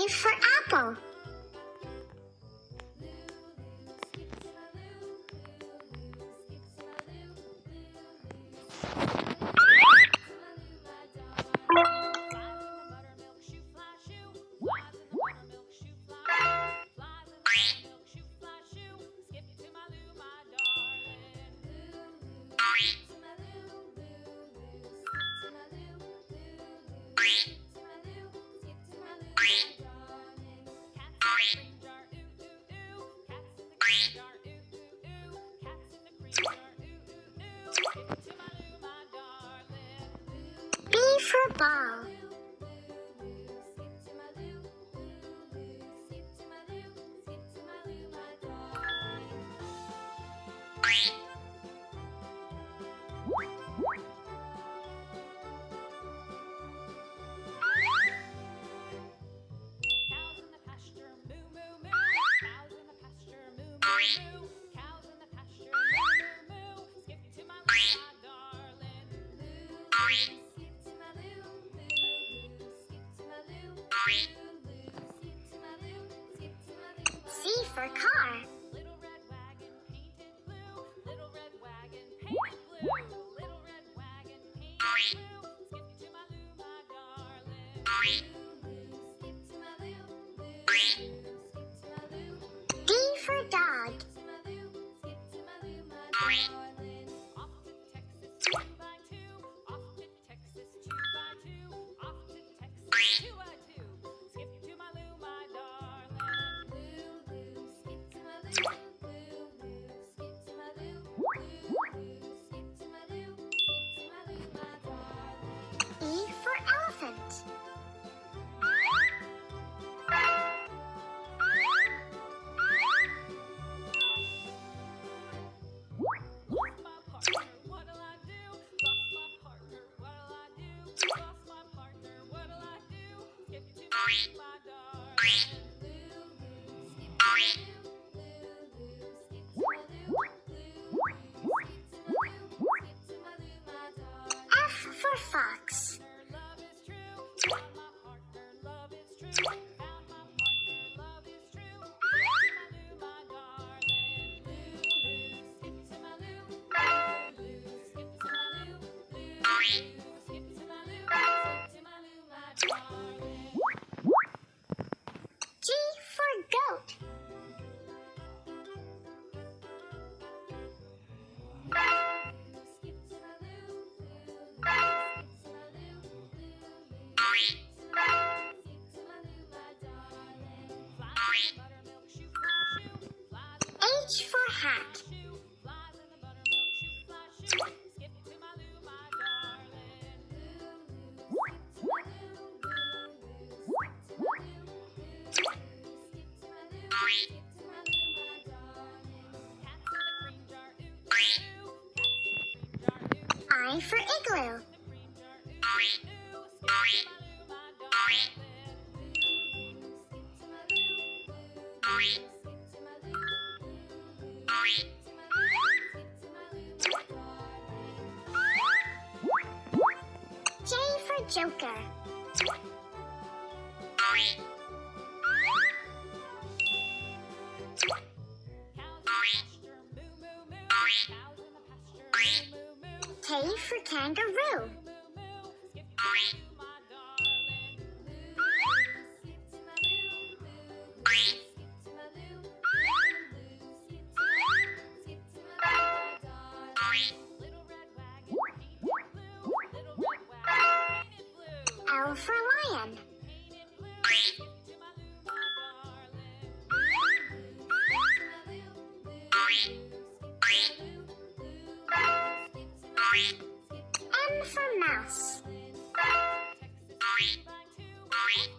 A for apple. B for ball. C for car. Little red wagon painted blue. Little red wagon painted blue. Little red wagon painted blue. Skip to my loo, my darling. Skip to my loo, skip to my loo. D for dog. Skip to my loo, my darling. Off to Texas 2x2. Off to Texas 2x2. Off to Texas 2x2. Skip to my loo, my darling. Skip to my loo, skip to my loo, skip to my loo, my darling. E for elephant. Lost my partner, what'll I do? Lost my partner, what'll I do? Lost my partner, what'll I do? Skip to my loo, my darling. Skip to my loo, skip to my loo, my darling. F for fox. Love is true. Found my partner, love is true. Found my partner, love is true. Skip to my loo, my darling. Skip to my loo, skip to my loo, skip to my loo, my darling. G for goat. Skip to my loo, buttermilk shoe fly shoe. Flies in the H for hat. shoe. Flies in the buttermilk shoe fly shoe. Skip to my loo, my darling. Skip to my loo, skip to my loo, skip to my loo, my darling. Cats in the cream jar, ooh ooh. Cats in the cream jar, ooh. I for igloo. The cream jar, ooh ooh. Skip to my loo, my darling. Skip to my loo, skip to my loo, skip to my loo, skip to my loo, my darling. J for joker. Cows in the pasture, moo moo moo. Cows in the pasture, moo moo moo. K for kangaroo. Moo moo, skip to my loo, my darling. Skip to my loo, skip to my loo, skip to my loo, skip to my loo, my darling. Little red wagon painted blue. Little red wagon painted blue. L for lion. Painted blue. Skip to my loo, my darling. Skip to my loo, skip to my loo, skip to my loo. M for mouse. Skip to my loo, my darling.